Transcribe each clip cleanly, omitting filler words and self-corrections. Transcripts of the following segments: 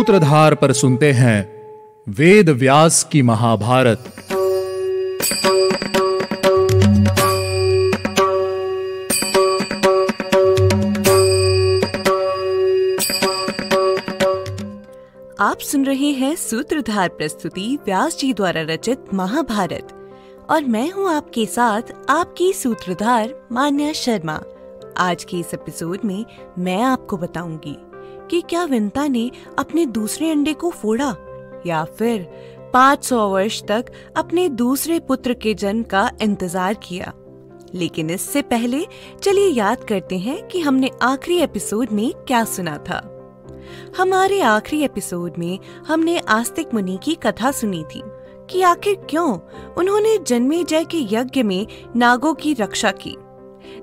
सूत्रधार पर सुनते हैं वेद व्यास की महाभारत। आप सुन रहे हैं सूत्रधार प्रस्तुति व्यास जी द्वारा रचित महाभारत और मैं हूं आपके साथ आपकी सूत्रधार मान्या शर्मा। आज के इस एपिसोड में मैं आपको बताऊंगी कि क्या विंता ने अपने दूसरे अंडे को फोड़ा या फिर 500 वर्ष तक अपने दूसरे पुत्र के जन्म का इंतजार किया। लेकिन इससे पहले चलिए याद करते हैं कि हमने आखिरी एपिसोड में क्या सुना था। हमारे आखिरी एपिसोड में हमने आस्तिक मुनि की कथा सुनी थी कि आखिर क्यों उन्होंने जन्मेजय के यज्ञ में नागों की रक्षा की।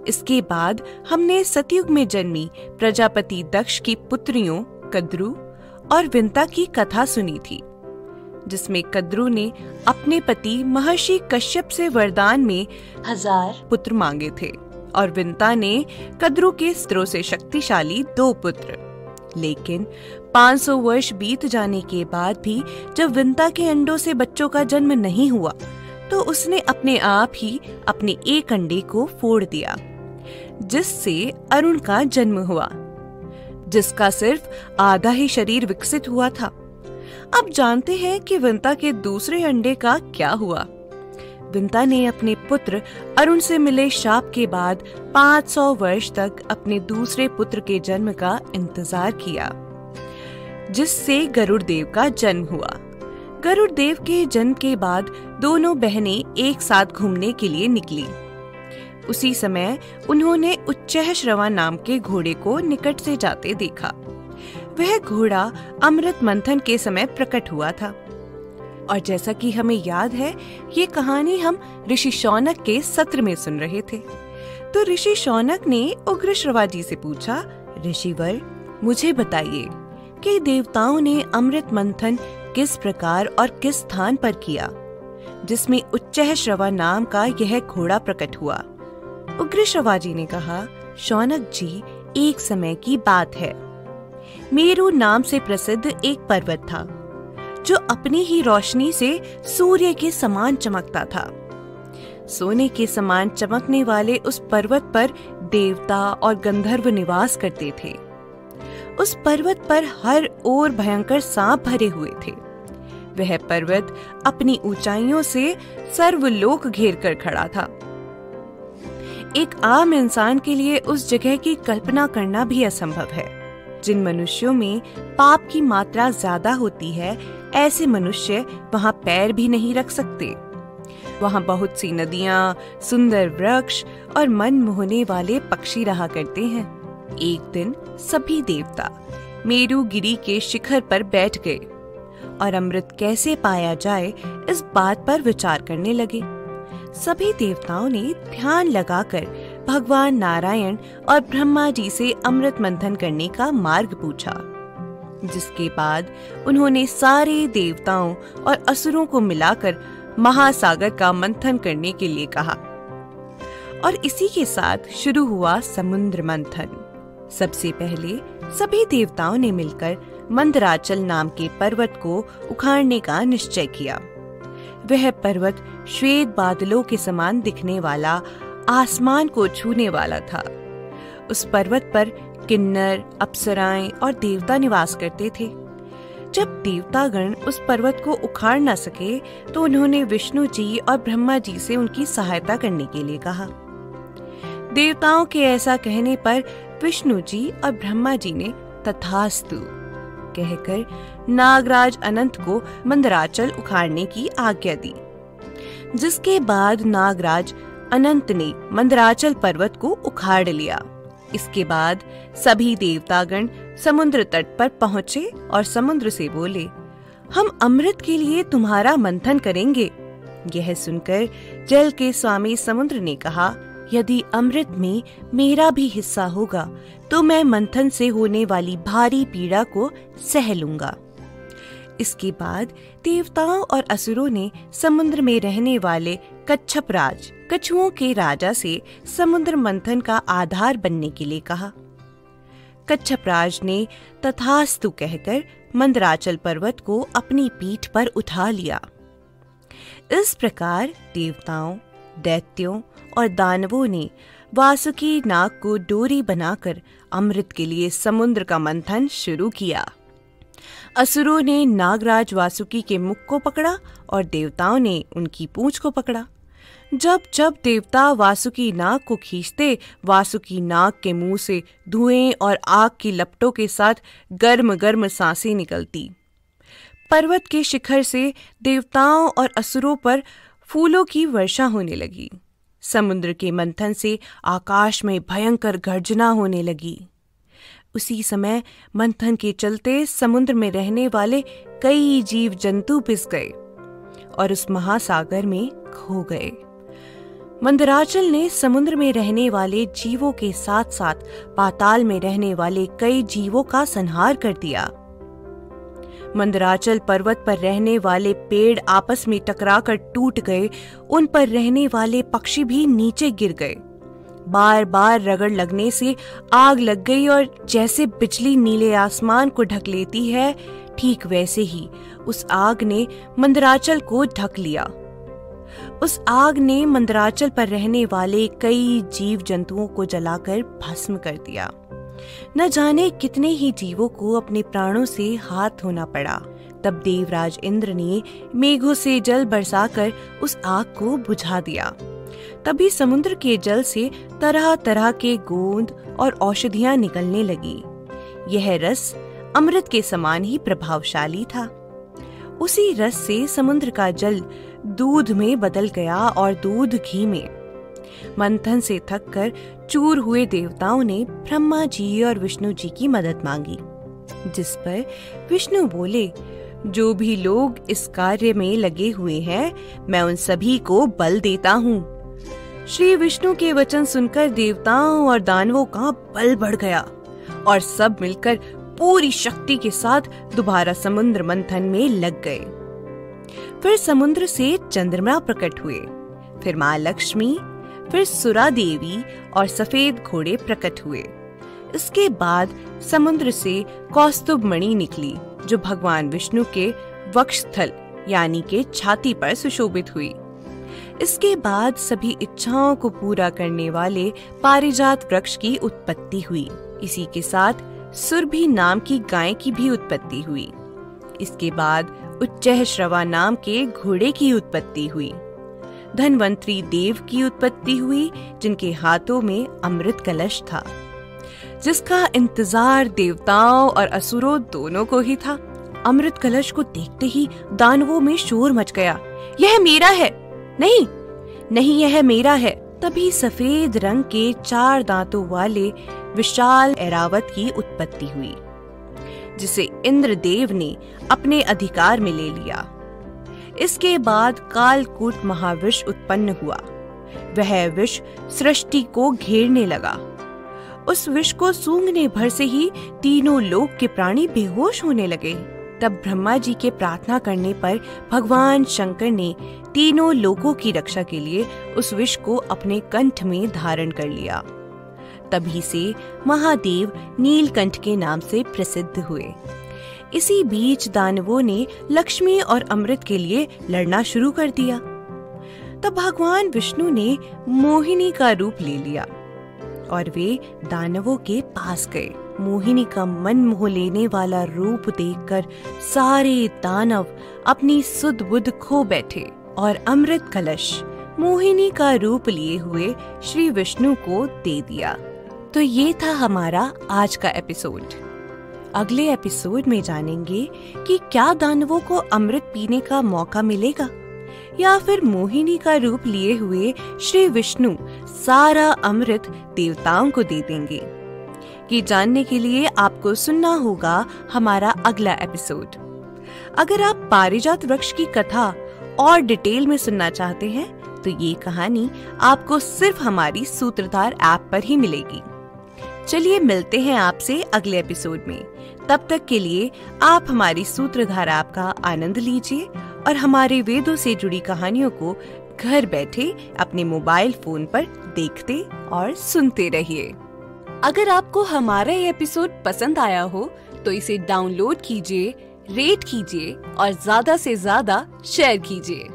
इसके बाद हमने सतयुग में जन्मी प्रजापति दक्ष की पुत्रियों कद्रु और विंता की कथा सुनी थी, जिसमें कद्रु ने अपने पति महर्षि कश्यप से वरदान में 1000 पुत्र मांगे थे और विंता ने कद्रु के स्त्रों से शक्तिशाली 2 पुत्र। लेकिन 500 वर्ष बीत जाने के बाद भी जब विंता के अंडों से बच्चों का जन्म नहीं हुआ तो उसने अपने आप ही अपने एक अंडे को फोड़ दिया, जिससे अरुण का जन्म हुआ, जिसका सिर्फ आधा ही शरीर विकसित हुआ था। अब जानते हैं कि विंता के दूसरे अंडे का क्या हुआ। विंता ने अपने पुत्र अरुण से मिले शाप के बाद 500 वर्ष तक अपने दूसरे पुत्र के जन्म का इंतजार किया, जिससे गरुड़ देव का जन्म हुआ। गरुड़ देव के जन्म के बाद दोनों बहनें एक साथ घूमने के लिए निकली। उसी समय उन्होंने उच्चैःश्रवा नाम के घोड़े को निकट से जाते देखा। वह घोड़ा अमृत मंथन के समय प्रकट हुआ था और जैसा कि हमें याद है, ये कहानी हम ऋषि शौनक के सत्र में सुन रहे थे। तो ऋषि शौनक ने उग्रश्रवा जी से पूछा, ऋषिवर मुझे बताइए कि देवताओं ने अमृत मंथन किस प्रकार और किस स्थान पर किया, जिसमें उच्चैःश्रवा नाम का यह घोड़ा प्रकट हुआ। उग्रश्रवा जी ने कहा, शौनक जी, एक समय की बात है। मेरु नाम से प्रसिद्ध एक पर्वत था जो अपनी ही रोशनी से सूर्य के समान चमकता था। सोने के समान चमकने वाले उस पर्वत पर देवता और गंधर्व निवास करते थे। उस पर्वत पर हर ओर भयंकर सांप भरे हुए थे। वह पर्वत अपनी ऊंचाइयों से सर्वलोक घेर कर खड़ा था। एक आम इंसान के लिए उस जगह की कल्पना करना भी असंभव है। जिन मनुष्यों में पाप की मात्रा ज्यादा होती है, ऐसे मनुष्य वहाँ पैर भी नहीं रख सकते। वहाँ बहुत सी नदियाँ, सुंदर वृक्ष और मन मोहने वाले पक्षी रहा करते हैं। एक दिन सभी देवता मेरु गिरी के शिखर पर बैठ गए और अमृत कैसे पाया जाए इस बात पर विचार करने लगे। सभी देवताओं ने ध्यान लगाकर भगवान नारायण और ब्रह्मा जी से अमृत मंथन करने का मार्ग पूछा, जिसके बाद उन्होंने सारे देवताओं और असुरों को मिलाकर महासागर का मंथन करने के लिए कहा और इसी के साथ शुरू हुआ समुद्र मंथन। सबसे पहले सभी देवताओं ने मिलकर मंदराचल नाम के पर्वत को उखाड़ने का निश्चय किया। वह पर्वत श्वेत बादलों के समान दिखने वाला, आसमान को छूने वाला था। उस पर्वत पर किन्नर, अप्सराएं और देवता निवास करते थे। जब देवतागण उस पर्वत को उखाड़ न सके तो उन्होंने विष्णु जी और ब्रह्मा जी से उनकी सहायता करने के लिए कहा। देवताओं के ऐसा कहने पर विष्णु जी और ब्रह्मा जी ने तथास्तु कहकर नागराज अनंत को मंदराचल उखाड़ने की आज्ञा दी, जिसके बाद नागराज अनंत ने मंदराचल पर्वत को उखाड़ लिया। इसके बाद सभी देवतागण समुद्र तट पर पहुँचे और समुद्र से बोले, हम अमृत के लिए तुम्हारा मंथन करेंगे। यह सुनकर जल के स्वामी समुद्र ने कहा, यदि अमृत में मेरा भी हिस्सा होगा तो मैं मंथन से होने वाली भारी पीड़ा को सह लूंगा। इसके बाद देवताओं और असुरों ने समुद्र में रहने वाले कच्छप राज, कछुओं के राजा से समुद्र मंथन का आधार बनने के लिए कहा। कच्छपराज ने तथास्तु कहकर मंदराचल पर्वत को अपनी पीठ पर उठा लिया। इस प्रकार देवताओं, दैत्यों और दानवों ने वासुकी नाग को डोरी बनाकर अमृत के लिए समुद्र का मंथन शुरू किया। असुरों ने नागराज वासुकी के मुख को पकड़ा और देवताओं ने उनकी पूंछ को पकड़ा। जब जब देवता वासुकी नाग को खींचते, वासुकी नाग के मुंह से धुएं और आग की लपटों के साथ गर्म गर्म सांसें निकलती। पर्वत के शिखर से देवताओं और असुरों पर फूलों की वर्षा होने लगी। समुद्र के मंथन से आकाश में भयंकर गर्जना होने लगी। उसी समय मंथन के चलते समुद्र में रहने वाले कई जीव जंतु पिस गए और उस महासागर में खो गए। मंदराचल ने समुद्र में रहने वाले जीवों के साथ साथ पाताल में रहने वाले कई जीवों का संहार कर दिया। मंदराचल पर्वत पर रहने वाले पेड़ आपस में टकराकर टूट गए। उन पर रहने वाले पक्षी भी नीचे गिर गए। बार बार रगड़ लगने से आग लग गई और जैसे बिजली नीले आसमान को ढक लेती है, ठीक वैसे ही उस आग ने मंदराचल को ढक लिया। उस आग ने मंदराचल पर रहने वाले कई जीव जंतुओं को जलाकर भस्म कर दिया। न जाने कितने ही जीवों को अपने प्राणों से हाथ धोना पड़ा। तब देवराज इंद्र ने मेघों से जल बरसाकर उस आग को बुझा दिया। तभी समुद्र के जल से तरह तरह के गोंद और औषधियां निकलने लगी। यह रस अमृत के समान ही प्रभावशाली था। उसी रस से समुद्र का जल दूध में बदल गया और दूध घी में। मंथन से थककर चूर हुए देवताओं ने ब्रह्मा जी और विष्णु जी की मदद मांगी, जिस पर विष्णु बोले, जो भी लोग इस कार्य में लगे हुए हैं, मैं उन सभी को बल देता हूँ। श्री विष्णु के वचन सुनकर देवताओं और दानवों का बल बढ़ गया और सब मिलकर पूरी शक्ति के साथ दोबारा समुद्र मंथन में लग गए। फिर समुद्र से चंद्रमा प्रकट हुए, फिर माँ लक्ष्मी, फिर सुरा देवी और सफेद घोड़े प्रकट हुए। इसके बाद समुद्र से कौस्तुभ मणि निकली, जो भगवान विष्णु के वक्षस्थल यानी के छाती पर सुशोभित हुई। इसके बाद सभी इच्छाओं को पूरा करने वाले पारिजात वृक्ष की उत्पत्ति हुई। इसी के साथ सुरभि नाम की गाय की भी उत्पत्ति हुई। इसके बाद उच्चैः श्रवा नाम के घोड़े की उत्पत्ति हुई। धन्वंतरी देव की उत्पत्ति हुई, जिनके हाथों में अमृत कलश था, जिसका इंतजार देवताओं और असुरों दोनों को ही था। अमृत कलश को देखते ही दानवों में शोर मच गया, यह मेरा है, नहीं नहीं यह मेरा है। तभी सफेद रंग के 4 दांतों वाले विशाल ऐरावत की उत्पत्ति हुई, जिसे इंद्रदेव ने अपने अधिकार में ले लिया। इसके बाद कालकूट महाविष उत्पन्न हुआ। वह विष सृष्टि को घेरने लगा। उस विष को सूंघने भर से ही तीनों लोक के प्राणी बेहोश होने लगे। तब ब्रह्मा जी के प्रार्थना करने पर भगवान शंकर ने तीनों लोकों की रक्षा के लिए उस विष को अपने कंठ में धारण कर लिया। तभी से महादेव नीलकंठ के नाम से प्रसिद्ध हुए। इसी बीच दानवों ने लक्ष्मी और अमृत के लिए लड़ना शुरू कर दिया। तब भगवान विष्णु ने मोहिनी का रूप ले लिया और वे दानवों के पास गए। मोहिनी का मन मोह लेने वाला रूप देखकर सारे दानव अपनी सुध बुध खो बैठे और अमृत कलश मोहिनी का रूप लिए हुए श्री विष्णु को दे दिया। तो ये था हमारा आज का एपिसोड। अगले एपिसोड में जानेंगे कि क्या दानवों को अमृत पीने का मौका मिलेगा या फिर मोहिनी का रूप लिए हुए श्री विष्णु सारा अमृत देवताओं को दे देंगे। ये जानने के लिए आपको सुनना होगा हमारा अगला एपिसोड। अगर आप पारिजात वृक्ष की कथा और डिटेल में सुनना चाहते हैं तो ये कहानी आपको सिर्फ हमारी सूत्रधार ऐप पर ही मिलेगी। चलिए मिलते हैं आपसे अगले एपिसोड में। तब तक के लिए आप हमारी सूत्रधार ऐप का आनंद लीजिए और हमारे वेदों से जुड़ी कहानियों को घर बैठे अपने मोबाइल फोन पर देखते और सुनते रहिए। अगर आपको हमारा ये एपिसोड पसंद आया हो तो इसे डाउनलोड कीजिए, रेट कीजिए और ज्यादा से ज्यादा शेयर कीजिए।